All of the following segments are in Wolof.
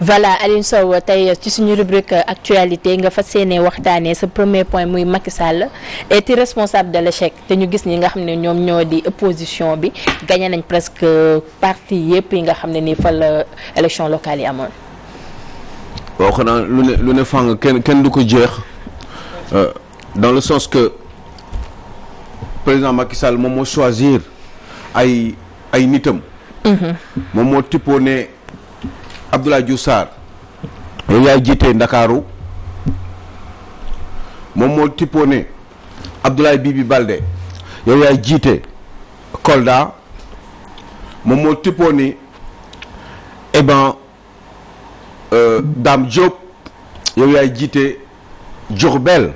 voilà Alioune Sow tey ci suñu rubrique actualité nga fas yéene waxtaanee sa premier point muy Macky Sall est responsable de l'échec te ñu gis ñi nga xam ne ñoom ñoo di opposition bi gagné nañ presque parti yëpp yi nga xam ne nii fa la élection locale yi amoon. waaw xanaa lu ne fàng kenn du ko jeex dans le sens que président Macky Sall moom moo choisir ay nitam. moom moo tippoo ne Abdoulaye Diouf Sarr yow yaay jiite Ndakaaru moom moo tippoo ne Abdoulaye Bibi Baldé yow yaay jiite Kolda moom moo tippoo ni Dame Diop yow yaay jiite Diourbel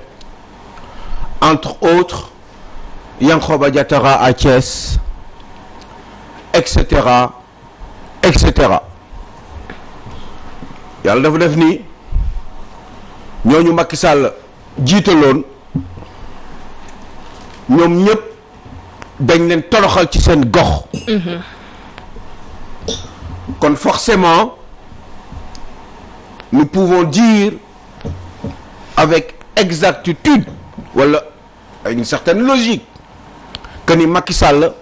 entre autres Yankhoba Diattara à Thiès et cetera et cetera yàlla dafa def ni ñooñu Macky Sall jiitaloon ñoom ñëpp dañ leen toroxal ci seen gox. kon forcément nous pouvons dire avec exactitude wala avec une certaine logique que ni Macky Sall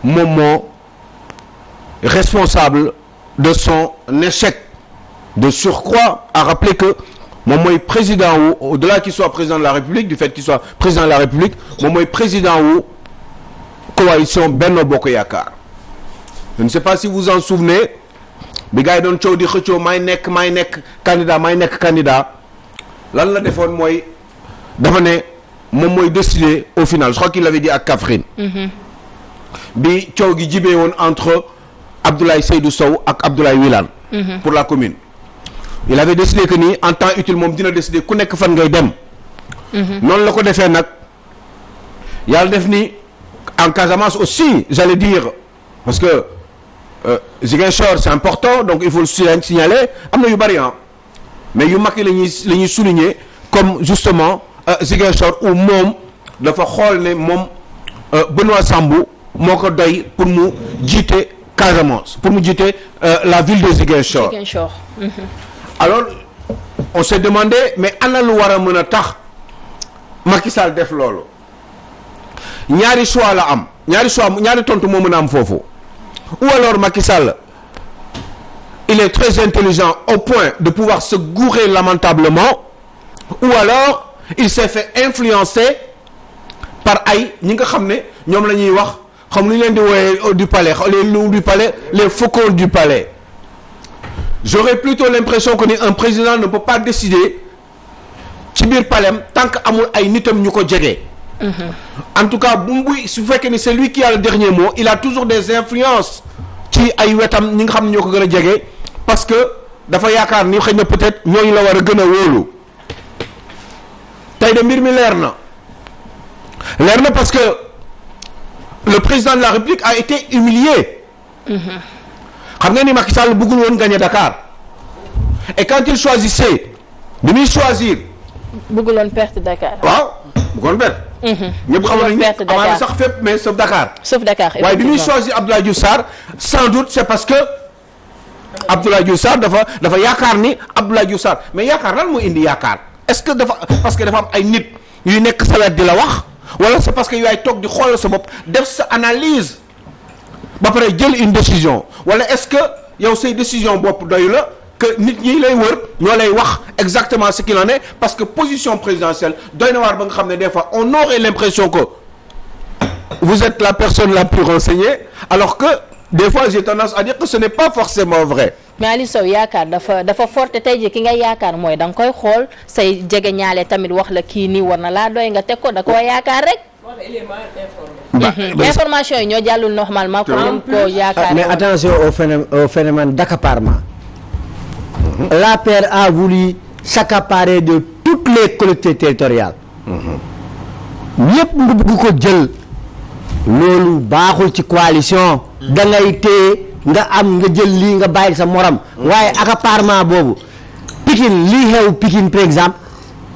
moom moo responsable de son échec. De surcroît à rappeler que moom mooy président wu au-delà qu'il soit président de la République du fait qu'il soit président de la République moom mooy président wu coalition Benno Bokk Yaakaar. Je ne sais pas si vous en souvenez bi gars yi doon coow di xëccoo may nekk candidat lan la defoon mooy dafa ne moom mooy décider au final je crois qu'il l'avait dit à Kaffrine. bi coow gi jibee woon entre Abdoulaye Seydou Sow ak Abdoulaye Wilane. pour la commune. il avait décidé que ni en temps utile moom dina décider ku nekk fan ngay dem. noonu la ko defee nag yàlla def ni en Casamance aussi j'allais dire parce que Ziguinchor c'est important donc il faut le signaler am na yu bari mais yu mag yi la ñuy souligner comme justement Ziguinchor où moom dafa xool ne moom Benoît Sambou moo ko doy pour mu jiite Casamance pour mu jiite la ville de Ziguinchor. Alors on s'est demandé mais ana lu war a mën a tax Macky Sall def loolu ñaari choix la am ñaari tontu moo mën a am foofu ou alors Macky Sall il est très intelligent au point de pouvoir se gourer lamentablement ou alors il s'est fait influencer par ay ñi nga xam ne ñoom la ñuy wax xam lu ñu leen di wooyee du palais les loups du palais les faucons du palais. J'aurais plutôt l'impression que ni un président ne peut pas décider ci biir palem tant que amul ay nitam ñu ko jege. En tout cas bu su fekkee ni c'est lui qui a le dernier mot il a toujours des influences ci ay wetam ñi nga xam ne ñoo ko gën a jege parce que dafa yaakaar ni xëy na peut-être ñooñu la war a gën a wóolu. tey de mbir mi leer na parce que le président de la République a été humilié. xam nga ni Macky Sall bëggul woon gagner Dakar et quand il choisissait bi muy choisir. bëggul woon perte Dakar. waaw bëggoon perte. ñëpp xamoon nañu ne amaana sax fépp mais sauf Dakar. sauf Dakar waaye bi muy choisir Abdoulaye Diouf Sarr sans doute c'est parce que Abdoulaye Diouf Sarr dafa yaakaar ni Abdoulaye Diouf Sarr mais yaakaar lan moo indi yaakaar est-ce que parce que dafa am ay nit yuy nekk sa wet di la wax wala c'est parce que yaay toog di xoolal sa bopp def sa analyse. ba pare jël une décision wala est-ce que yow say décision bopp doyu la que nit ñi lay wër ñoo lay wax exactement ce qu'il en est parce que position présidentielle doy na waar ba nga xam ne des fois on aurait l'impression que vous êtes la personne la plus renseignée alors que des fois j'ai tendance à dire que ce n'est pas forcément vrai. mais Aliou Sow yaakaar dafa forte tey jii ki nga yaakaar mooy da nga koy xool say jege ñaale tamit wax la kii nii war na laa doy nga teg ko da koo yaakaar rek. information yi ñoo jàllul normalement pour ñu ko yaakaar. mais attention au phénomène d'accaparement. L'APR a voulu s'accaparer de toutes les collectivités territoriales. ñëpp nga bëgg ko jël. loolu baaxul ci coalition. da ngay téye nga am nga jël lii nga bàyyi sa morom. waaye accaparement boobu. Pikine lii xew Pikine par exemple.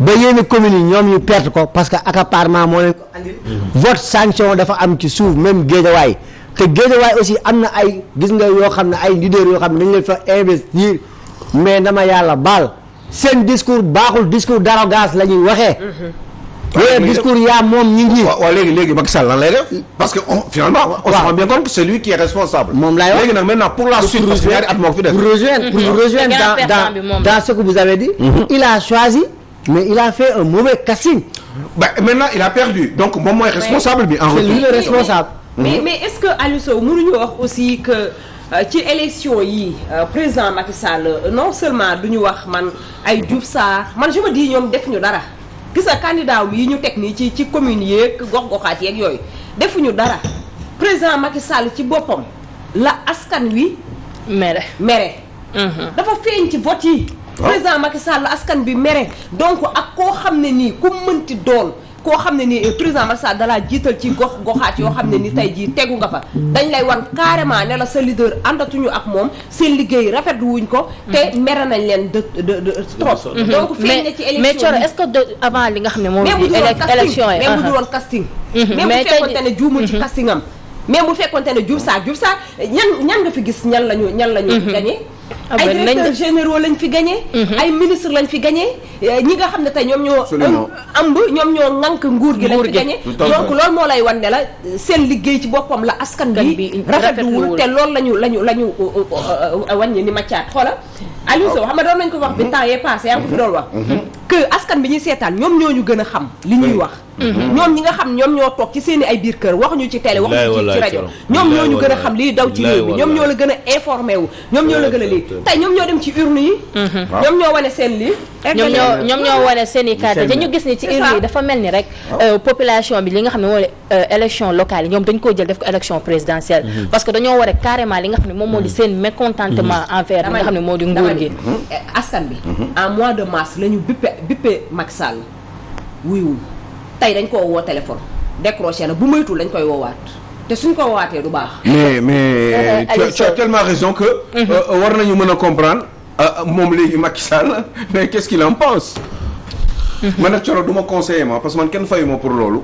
ba yenn communes yi ñoom ñu perte ko parce que accaparement moo leen ko andil. vote sanction dafa am ci suuf même Guédiawaye te Guédiawaye aussi am na ay gis nga yoo xam ne ay leaders yoo xam ne dañu leen fa investir mais dama yàlla baal seen discours baaxul discours d'arrogance la ñuy waxee. waaw discours yaa moom ñi ngi. waaw léegi Macky Sall lan lay def parce que finalement on se rend bien compte que c'est lui qui est responsable. moom laay wax léegi nag maintenant pour la suite parce que ñaari at moo fi def. pour rejoindre dans ce que vous avez dit. il a choisi mais il a fait un mauvais casting. Maintenant il a perdu donc moom mooy responsable bi en c'est lui le responsable. mais est-ce que Aliou Sow mënuñu wax aussi que ci élection yi président Macky Sall non seulement duñu wax man ay Diouf Sarr man je me dis ñoom defuñu dara. gis nga candidat yi ñu teg nii ci commune yeeg gox-goxaat yeeg yooyu defuñu dara président Macky Sall ci boppam la askan wi. mere. dafa feeñ ci vote yi. président Macky Sall la askan bi mere donc ak koo xam ne nii ku mënti doon koo xam ne nii président Macky Sall dalaa jiital ci gox-goxaat yoo xam ne ni tey jii tegu nga fa. dañ lay wan carrément ne la sa leader àndatuñu ak moom seen liggéey rafetlu wuñ ko. te mere nañ leen de trop. donc feeñ na ci élection mais Thioro est-ce que avant li nga xam ne moom. élection yi même bu duroon casting. même bu fekkonte ne juumul ci casting am. même bu fekkonte ne Diouf Sarr ñan nga fi gis ñan lañu gagné. ay directeurs généraux lañ fi gagné. ay ministres lañ fi gagné. ñi nga xam ne tey ñoom ñoo. ñoom ñoo ŋànk nguur gi lañ fi gagné. donc loolu moo lay wan ne la seen liggéey ci boppam la askan bi rafetluwul te loolu lañu wàññi ni maccaat xoola Aliou Sow xam nga doon nañ ko wax bi temps yee passé yaa ngi ko fi doon wax que askan bi ñuy seetaan ñoom ñoo ñu gën a xam li ñuy wax. ñoom ñi nga xam ñoom ñoo toog ci seen i ay biir kër waxuñu ci télé waxuñu ci rajo ñoom ñoo ñu gën a xam liy daw ci réew mi ñoom ñoo la gën a informé wu ñoom ñoo la gën a lii tey ñoom ñoo dem ci urne yi ñoom ñoo wane seen lii ñoom ñoo wane seen i carte te ñu gis ni ci urne yi dafa mel ni rek population bi li nga xam ne moo élection locale yi ñoom dañ koo jël def ko élection présidentielle parce que dañoo war a carrément li nga xam ne moom moo di seen mécontentement envers li nga xam ne moo di nguur gi askan bi en mois de mars la ñu bippe Macky Sall wuyuwul tey dañ koo woo téléphone décroché na bu moytul dañ koy woowaat te suñ ko woowaatee du baax. mais tu as tellement raison que. war nañu mën a comprendre moom léegi Macky Sall mais qu'est-ce qu'il en pense. man nag Thioro du ma conseiller ma parce que man kenn fayu ma pour loolu.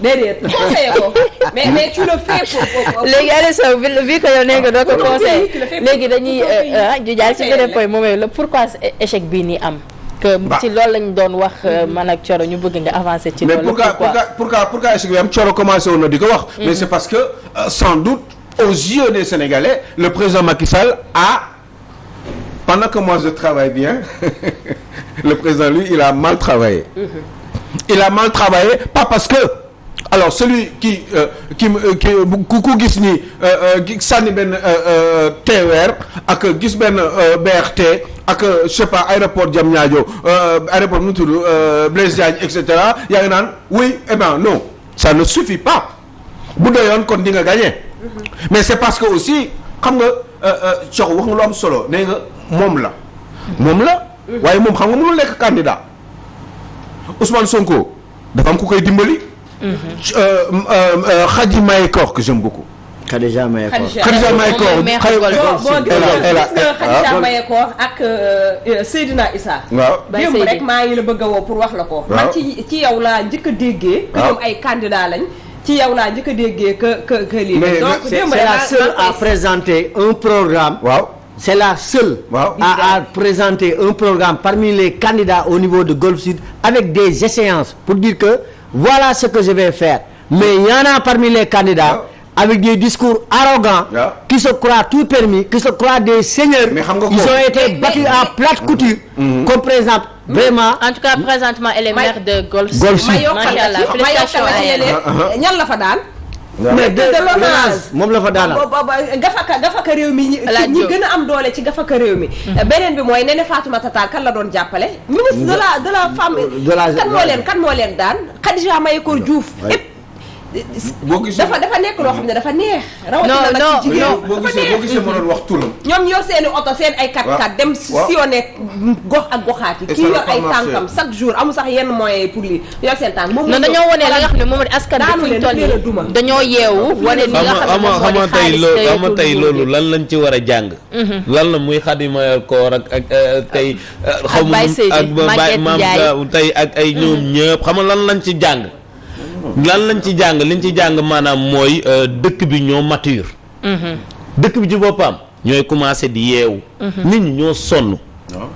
déedéet conseiller ko mais tu le fais pour. léegi Aliou Sow bi ko yow nee nga doo ko conseiller léegi dañuy ju jaar ci beneen point moom la pourquoi échec bii nii am. que ci loolu lañ doon wax man ak Thioro ñu bëgg nga avancer ci loolu. mais pourquoi échec bi am Thioro commencé woon na di ko wax. mais c'est parce que sans doute aux yeux des Sénégalais le président Macky Sall a pendant que moi je travaille bien le président lui il a mal travaillé. il a mal travaillé pas parce que alors celui qui ku gis ni sànni benn TER ak gis benn BRT ak je sais pas aéroport Diamniadio aéroport nu mu tudd Blaise Diagne et cetera yaa ngi naan oui eh ben non ça ne suffit pas bu doyoon kon di nga gagner mais c'est parce que aussi xam nga Thioro wax nga lu am solo nee nga moom la waaye moom xam nga mënul nekk candidat Ousmane Sonko dafa am ku koy dimbali. Khady Mahécor que j'aime beaucoup. Khadija Mahécor Khadija Mahécor ak Seydina Issa. waaw démb rek maa ngi la bëgg a woo pour wax la ko. man ci yow laa njëkk a déggee. que ñoom ay candidat lañ. ci yow laa njëkk a déggee que lii. donc démb rek c'est la seule à présenter un programme. waaw. C'est la seule à présenter un programme parmi les candidats au niveau de Golf Sud avec des échéances pour dire que voilà ce que je vais faire. Mais il y en a parmi les candidats avec des discours arrogants qui se croient tout permis, qui se croient des seigneurs. Mais ils ont été battus en plate couture. Comme par exemple, vraiment. En tout cas, présentement, elle est maire de Golf Sud. Machallah, félicitations à ñan la fa daan. mais de l'ONAS moom la fa daanal gafaka réew mi ñi gën a am doole ci gafaka réew mi beneen bi mooy Néné Fatoumata Tall kan la doon jàppale ministre de la femme kan moo leen daan Khadija Mahécor Diouf dafa nekk loo xam ne dafa neex. rawatina nag ci jigéen boo gisee ma doon wax turam. ñoom yor seeni oto seen ay 4x4 dem sillonné gox ak goxaat yi. kii yor ay tànkam chaque jour amul sax yenn moyens pour lii yor seen tànk. moom non dañoo wane li nga xam ne moom askan bi fu ñu toll nii dañoo yeewu. wane ni nga xam ne moom xam tey loolu lan lañ ci war a jàng. lan la muy Khady Mahécor ak tey. xaw ma ak maam tey ak ay ñoom ñëpp xam nga lan lañ ci jàng. lan lañ ci jàng liñ ci jàng maanaam mooy dëkk bi ñoo mature. dëkk bi ci boppam ñooy commencé di yeewu. nit ñi ñoo sonn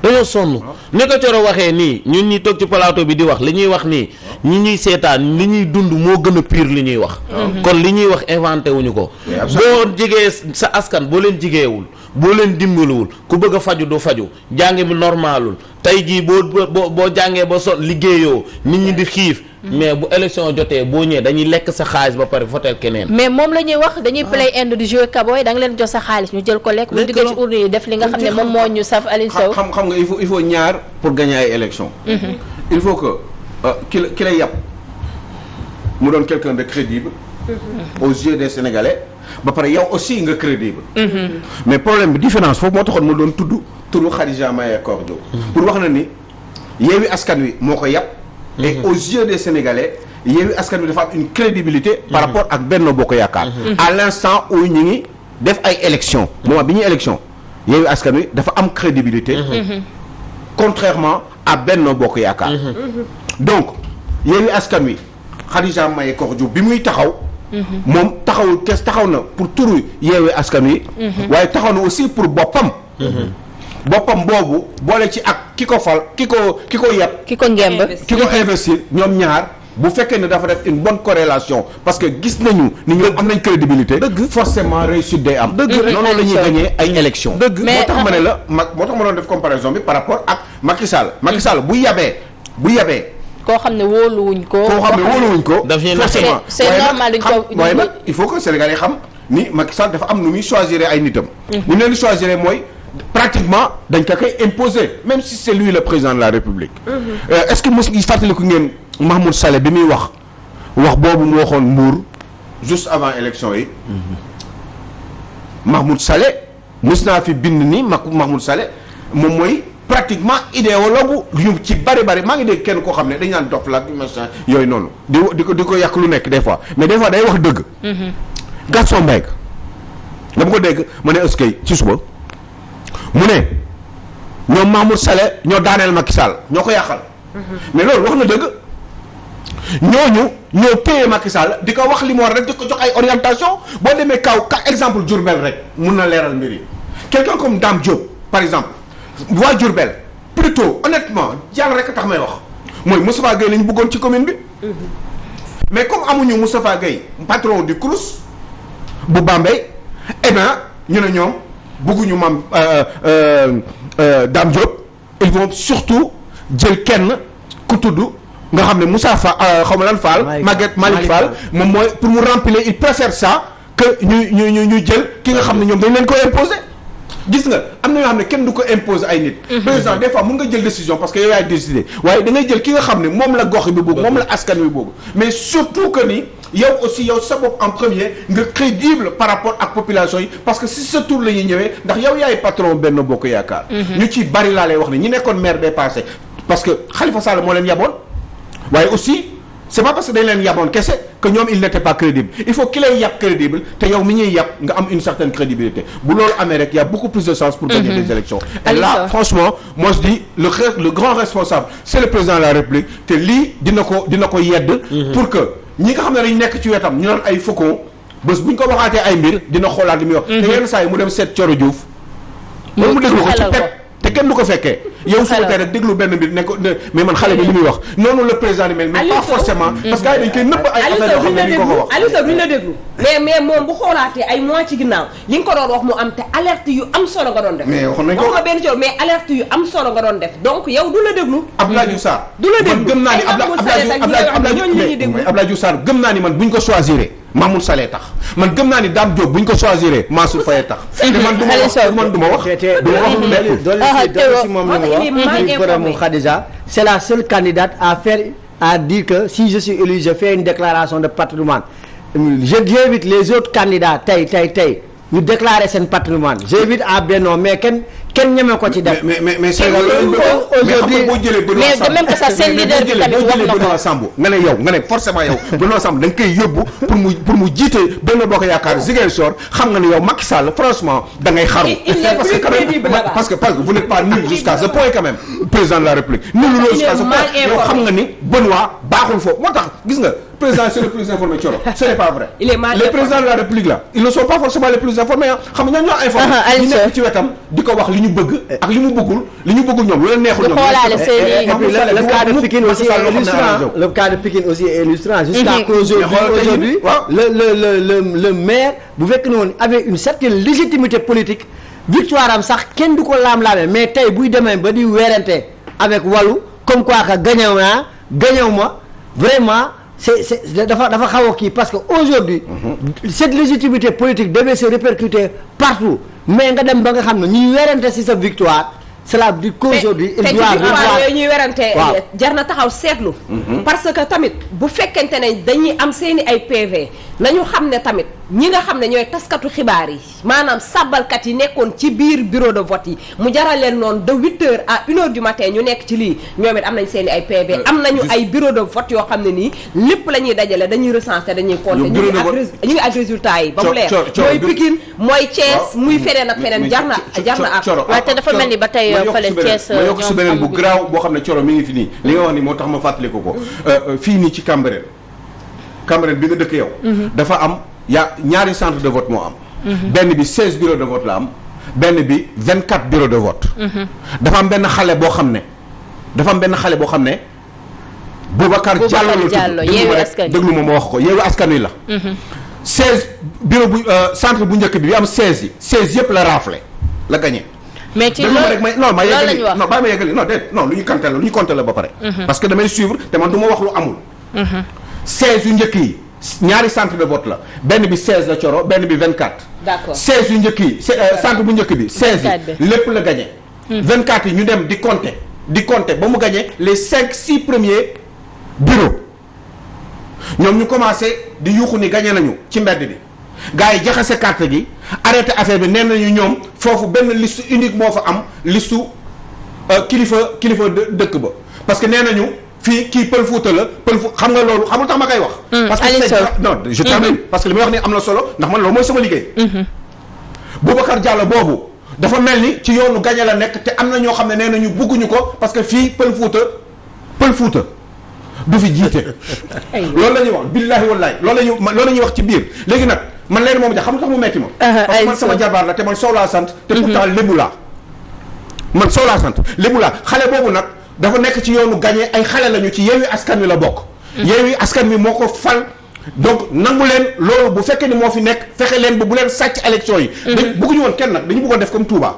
dañoo sonn ni ko Coro waxee nii ñun ñi toog ci plateau bi di wax li ñuy wax nii ñi ñuy seetaan li ñuy dund moo gën a pire li ñuy wax kon li ñuy wax inventé wuñu ko boo jigee sa askan boo leen jigeewul boo leen dimbaliwul ku bëgg a faju du faju jàng mi normalul tey jii boo jàngee ba so liggéeyoo nit ñi di xiif mais bu élection jotee boo ñëwee dañuy lekk sa xaalis ba pare voter keneen. mais moom la ñuy wax dañuy play end di jouer kaboy da nga leen jox sa xaalis ñu jël ko lekk. bu diggee ci urne yi def li nga xam ne moom moo ñu saf Aliou Sow. xam nga il faut ñaar pour gagner ay élection. il faut que ki lay yàpp mu doon quelqu'un de crédible. aux yeux des Sénégalais. ba pare yow aussi nga crédible. mais problème bi différence foofu moo taxoon ma doon tudd turu Khadija Mahécor Diop. pour wax na ni Yewwi Askan Wi moo ko yàpp. et aux yeux des Sénégalais Yewwi Askan Wi dafa am une crédibilité par rapport ak Benno Bokk Yaakaar. à l'instant où ñu ngi def ay élections. moment bi ñuy élection Yewwi Askan Wi dafa am crédibilité. contrairement à Benno Bokk Yaakaar. donc Yewwi Askan Wi Khadija Mahécor Diop bi muy taxaw. moom taxaw na pour turu Yewwi Askan Wi. waaye taxaw na aussi pour boppam. boppam boobu boole ci ak ki ko fal ki ko yàpp. ki ko ngemb ki ko investir ñoom ñaar bu fekkee ne dafa def une bonne corrélation parce que gis nañu ni ñoom am nañ crédibilité. dëgg forcément réussite day am. dëgg noonu la ñuy gagné ay élections. dëgg moo tax ma ne la moo tax ma doon def comparaison bi par rapport ak Macky Sall. Macky Sall bu yabee. koo xam ne wóoluwuñ ko. forcément c'est normal duñ ko waaye nag il faut que Sénégalais xam ni Macky Sall dafa am nu muy choisir ay nitam. ñu leen di choisir mooy pratiquement dañ ko koy imposer même si c'est lui le président de la République. Est-ce que mos ngi fàttaliku ngeen Mahmoud Saleh bi muy wax boobu mu waxoon Mbour juste avant élection yi. Mahmoud Saleh mos naa fi bind ni Mahmoud Saleh moom mooy. pratiquement idéologue yu ci bari maa ngi dégg kenn koo xam ne dañ naan dof la machin yooyu noonu di ko yàq lu nekk des fois mais des fois day wax dëgg. Gaston Mbengue dama ko dégg ma ne ëskay ci suba mu ne ñoom Mahmoud Saleh ñoo daaneel Macky Sall ñoo ko yàqal. mais loolu wax na dëgg ñooñu ñoo téye Macky Sall di ko wax li mu war rek di ko jox ay orientation boo demee kaw exemple Diourbel rek mun na leeral mbir yi quelqu'un comme Dame Diop par exemple. waa Diourbel plutôt honnêtement yàlla rek a tax may wax mooy Moustapha Gueye la ñu bëggoon ci commune bi. mais comme amuñu Moustapha Gueye patron du CROUS bu Bambey eh bien ñu ne ñoom bëgguñu maam Dame Diop ils vont surtout jël kenn ku tudd nga xam ne Moussa xaw ma lan Fall. Malick Fall moom mooy pour mu remplir il préfère ça que ñu jël ki nga xam ne ñoom dañ leen ko imposer. gis nga am na yoo xam ne kenn du ko imposer ay nit. président des fois mun nga jël décision parce que yow yaay décider waaye da ngay jël ki nga xam ne moom la gox bi bëgg moom la askan wi bëgg mais surtout que ni yow aussi yow sa bopp en premier nga crédible par rapport ak population yi parce que si sa tour la ñuy ñëwee ndax yow yaay patron Benno Bokk Yaakaar. ñu ci bari laa lay wax ne ñi nekkoon maire des passé parce que Khalifa Sall moo leen yaboon waaye aussi. c'est pas parce que dañ leen yaboon kese que ñoom il n'était pas crédible il faut ki lay yàpp crédible te yow mi ñuy yàpp nga am une certaine crédibilité bu loolu amee rek y a beaucoup plus de chance pour gagner des élections et là franchement moi je dis le grand responsable c'est le président de la République te lii dina ko yedd pour que ñi nga xam ne dañ nekk ci wetam ñu doon ay faucon bés bu ñu ko waxaatee ay mbir dina xoolaat li muy wax te yenn saa yi mu dem seet Thioro Diouf moom mu déglu ko ci pep te kenn du ko fekkee yow su tey rek déglu benn mbir ne ko mais man xale bi li muy wax noonu le président di mel mais pas forcément parce que ay dañ koy nëbb ay affaire yoo xam ne ni ko wax Aliou Sow duñ la déglu mais moom bu xoolaatee ay mois ci ginnaaw li nga ko doon wax mu am te alerte yu am solo nga doon def mais waxoon nañ ko waxuma benn coow mais alerte yu am solo nga doon def donc yow du la déglu Abdoulaye Diouf Sarr du la déglu gëm naa ni Abdoulaye Diouf Sarr gëm naa ni man buñ ko choisiré Mahmoud Saleh tax man gëm naa ni Dame Diop buñ ko choisiré Mansour Faye tax te man du ma wax si moom la mu wax mu Khadija c'est la seule candidate à dire que si je suis élu je fais une déclaration de patrimoine j'invite les autres candidats tey ñu déclarer seen patrimoine j'invite à Benno mais kenn ñeme ko ci def. mais aujourd'hui mais de même que ça seen leader bi tamit wax na ko Benoît Sambou nga ne yow nga ne forcément yow Benoît Sambou da nga koy yóbbu pour mu jiite Benno Bokk Yaakaar Ziguinchor xam nga ne yow Macky Sall franchement da ngay xaru parce que vous n'êtes pas nul jusqu'à ce point quand même président de la République nul loolu jusqu'à ce point yow xam nga ni Benoît baaxul foofu moo tax gis nga président c'est le plus informé Thioro ce n'est pas vrai les présidents de la République là ils ne sont pas forcément les plus informés xam nga ñoo informé ñu nekk ci wetam di ko wax li li ñu bëgg ak li mu bëggul li ñu bëggul ñoom lu leen neexul ñoom. le cas de Pikine aussi est illustrant. Le cas de Pikine aussi est illustrant. Jusqu'à qu'aujourd'hui le maire bu fekk ne woon avait une certaine légitimité politique victoire am sax kenn du ko laam-laame mais tey buy demee ba di weerante avec Wallu comme quoi que gañew ma vraiment c'est dafa xaw a kii parce que aujourd'hui cette légitimité politique devait se répercuter partout mais nga dem ba nga xam ne ñuy weerante ci sa victoire cela veut dire qu'aujourd'hui il doit yooyu ñuy werante jar na taxaw seetlu parce que tamit bu fekkente ne dañuy am seeni ay PV nañu xam ne tamit ñi nga xam ne ñooy taskatu xibaar yi maanaam sàbbalkat yi nekkoon ci biir bureau de vote yi mu jaral leen noonu de 8h à 1h du matin ñu nekk ci lii ñoom it am nañ seeni ay PV am nañu ay bureau de vote yoo xam ne nii lépp la ñuy dajale dañuy recenser dañuy compter ñu ngi ak résultat yi ba mu leer mooy Pikine mooy Thiès muy feneen ak feneen jar na ak waaye te dafa mel ni ba tey fële Thiès ma yokk si beneen bu garaaw boo xam ne Coro mi ngi fi nii li nga wax ni moo tax ma fàttaliku ko fii nii ci Cambérène bi nga dëkk yow dafa am ñaari centre de vote moo am benn bi 16 bureaux de vote la am benn bi 24 bureaux de vote dafa am benn xale boo xam ne Boubacar Diallo la tudd déglu ma wax ko Yewwi Askan Wi la 16 bureau bu centre bu njëkk bi am 16 yi 16 yëpp la raflé la gagné mais ci loolu rek ma yeggali non bàyyi ma yeggali non lu ñu compté la ba pare parce que damay suivre te man du ma wax lu amul 16 yu njëkk yi ñaari centre de vote la benn bi 16 la Coro benn bi 24 d'accord 16 yu njëkk yi centre bu njëkk bi 16 yi lépp la gagné 24 yi ñu dem di compter ba mu gagné les 5-6 premiers bureaux ñoom ñu commencé di yuuxu ni gagné nañu ci mbedd bi gars yi jaxase carte gi arrêté affaire bi nee nañu ñoom foofu benn liste unique moo fa am liste kilifa dëkk ba parce que nee nañu fii kii Pël Fuuta la xam nga loolu xamul tax ma koy wax. parce que non je termine parce que li may wax ni am na solo ndax man loolu mooy sama liggéey. Boubacar Diallo boobu dafa mel ni ci yoonu gañe la nekk te am na ñoo xam ne nee nañu bugguñu ko parce que fii Pël Fuuta du fi jiite. loolu la ñuy wax billaahi wallaahi loolu la ñuy wax ci biir léegi nag man leen moom ja xam nga tax mu metti ma. parce que man sama jabaar la te man Sow laa sant. te pourtant lébu laa man Sow laa sant lébu laa xale boobu nag. dafa nekk ci yoonu gagné ay xale lañu ci Yewwi Askan Wi la bokk. Yewwi Askan Wi moo ko fal donc nangu leen loolu bu fekkee ni moo fi nekk fexe leen ba bu leen sàcc élection yi. dañ bëgguñu woon kenn nag dañu bëggoon def comme Touba.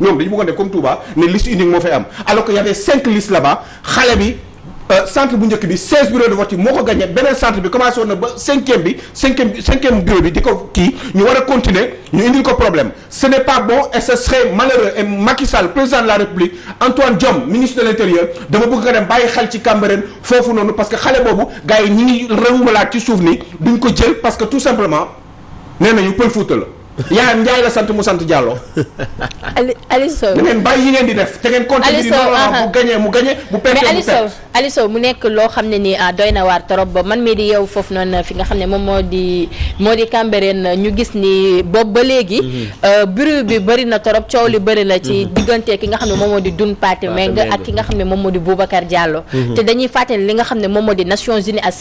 ñoom dañu bëggoon def comme Touba ne liste unique moo fay am alors que y avait 5 listes là-bas xale bi centre bu njëkk bi 16 bureaux de vote yi moo ko gagné beneen centre bi commencé woon na ba cinquième bureau bi di ko kii ñu war a continuer ñu indil ko problème ce n'est pas bon et ce serait malheureux et Macky Sall président de la République Antoine Diome ministre de l'Intérieur dama bëgg nga dem bàyyi xel ci Cambérène foofu noonu parce que xale boobu gars yi ñi ngi rewumalaat ci suuf ni duñ ko jël parce que tout simplement nee nañu Pël Fuuta la yaayam Njaay la sant mu sant Diallo. Ali Sow da ngeen bàyyi yi ngeen di def te ngeen continuer di bu gagné mu gagné bu perte mu perte. Ali Sow mu nekk loo xam ne ni doy na waar trop ba man mii di yow foofu noonu fi nga xam ne moom moo di Cambérène ñu gis ni boobu ba léegi bruit bi bëri na trop coow li bëri na ci diggante ki nga xam ne moom moo di Doun Pathé Meng ak ki nga xam ne moom moo di Boubacar Diallo te dañuy fàttali li nga xam ne moom moo di Nations Unies ak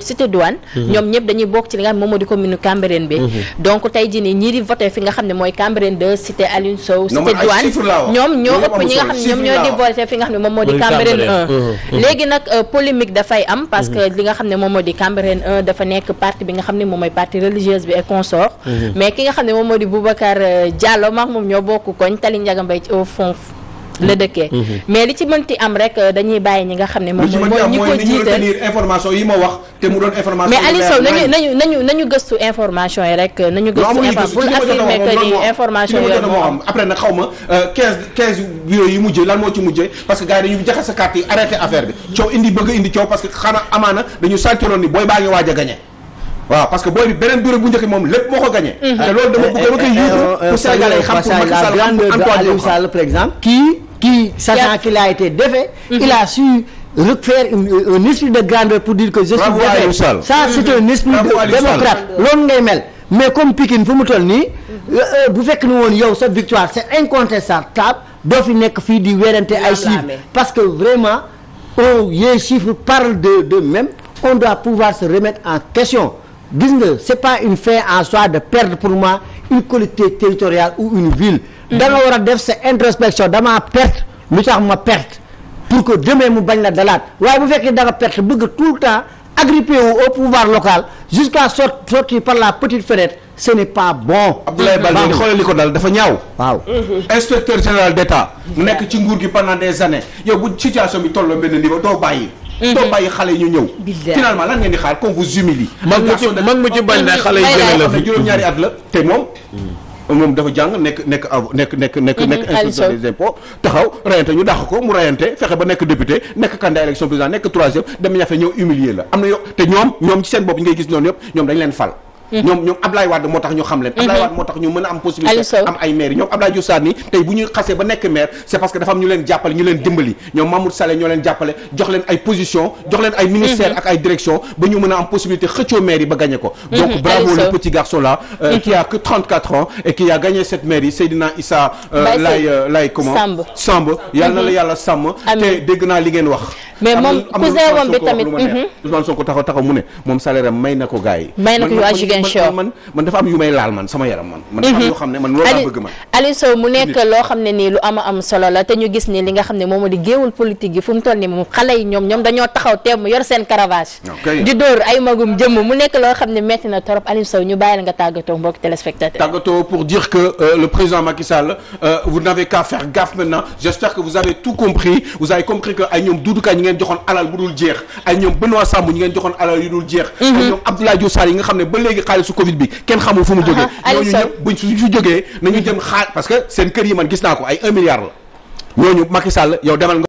cité douane ñoom ñëpp dañuy bokk ci li nga xam ne moom moo di commune Cambérène bi donc tey jii nii di voté fi nga xam ne mooy Cambérène 2 cité Aline Sow cité douane ñoom ñoo ëpp ñi nga xam ne ñoom ñoo di voté fi nga xam ne moom moo di Cambérène 1 léegi nag polémique dafay am parce que li nga xam ne moom moo di Cambérène 1 dafa nekk parti bi nga xam ne moom mooy parti religieuse bi et consort mais ki nga xam ne moom moo di Boubacar Diallo maak moom ñoo bokk koñ Tali Ndiaga Mbaye ci au fond la dëkkee mais li ci mënti am rek dañuy bàyyi ñi nga xam ne moom mooy ñi ko jiital information yi ma wax te mu doon information mais Aliou Sow nañu gëstu information yi rek nañu gëstu pour affirmer que ni information yooyu moo am après nag xaw ma 15 bureaux yi mujjee lan moo ci mujjee parce que gars yi dañu jaxase carte yi arrêté affaire bi coow bëgg indi coow parce que xanaa amaana dañu sentiroon ni booy baa ngi waaj a gagné waaw parce que booy bi beneen bureau bu njëkk moom lépp moo ko gagné. te loolu dama bëgg ba koy yuuxu pour Sénégalais yi xam pour Macky Sall xam pour Antoine Diome Sall par exemple qui sachant qu'il a été défait il a su refaire un esprit de grandeur pour dire que je suis défait ça c'est un esprit démocrate loolu ngay mel mais comme Pikine fu mu toll nii bu fekk ni woon yow sa victoire c'est incontestable doo fi nekk fii di werante ay chiffres parce que vraiment les chiffres parlent de même on doit pouvoir se remettre en question gis nga c'est pas une fin en soi de perdre pour moi une collectivité territoriale ou une ville da nga war a def sa introspection damaa perte lu tax ma perte pour que demain mu bañ la dalaat waaye bu fekkee da nga perte bëgg tout le temps agrippé au pouvoir local jusqu'à sortir par la petite fenêtre ce n'est pas bon. Abdoulaye Baldé xoolal li ko dal dafa ñaaw. waaw. inspecteur général d'État. mu nekk ci nguur gi pendant des années yow bu situation bi tolloo benn niveau doo bàyyi. doo bàyyi xale yi ñu ñëw. finalement lan ngeen di xaar qu'on vous humilie. mag mu ci bañ ne xale yi gën la fi juróom-ñaari at la te moom dafa jàng nekk inspecteur des impôts taxaw rayante ñu dàq ko mu rayante fexe ba nekk député nekk candidat élection président nekk troisième dem ñafe ñëw humilier la am na yo te ñoom ci seen bopp ñi ngay gis noonu yëpp ñoom dañ leen fal. ñoom Ablaye Wade moo tax ñu xam leen. Ablaye Wade moo tax ñu mën a am possibilité am ay maire ñoom Abdoulaye Diouf Sarr nii tey bu ñu xasee ba nekk maire c'est parce que dafa am ñu leen jàppale ñu leen dimbali ñoom Mahmoud Saleh ñoo leen jàppale jox leen ay position jox leen ay ministère ak ay direction ba ñu mën a am possibilité xëccoo maire yi ba gagné ko. Donc bravo le petit garçon là qui a que 34 ans et qui a gagné cette mairie Seydina Issa Lay comment Samb yàlla na la yàlla sàmm te dégg naa li ngeen wax. mais moom cousin wam bi tamit Ousmane Sonko taxaw mu ne moom salaire am may na ko gars yi man dafa am yu may laal man sama yaram man dafa am yoo xam ne man loolu laa bëgg man Aliou Sow mu nekk loo xam ne nii lu am solo la te ñu gis ni li nga xam ne moom di géewul politique yi fu mu toll nii moom xale yi ñoom dañoo taxaw teem yor seen caravage di dóor ay magum jëmm mu nekk loo xam ne metti na trop Aliou Sow ñu bàyyi la nga tàggatoo mbokki téléspectateurs tàggatoo pour dire que le président Macky Sall vous n'avez qu'à faire gaffe maintenant j'espère que vous avez tout compris vous avez compris que ay ñoom Doudou Ka ñi ngeen joxoon alal bu dul jeex ay ñoom Benoît Sambou ñi ngeen joxoon alal yu dul jeex ay ñoom Abdoulaye Diouf Sarr yi nga xam ne ba léegi xaalisu Covid bi kenn xamul fu mu jógee ñooñu ñëpp buñ su jógee nañu jëm xaar parce que seen kër yi man gis naa ko ay 1 milliard la ñooñu Macky Sall yow demal nga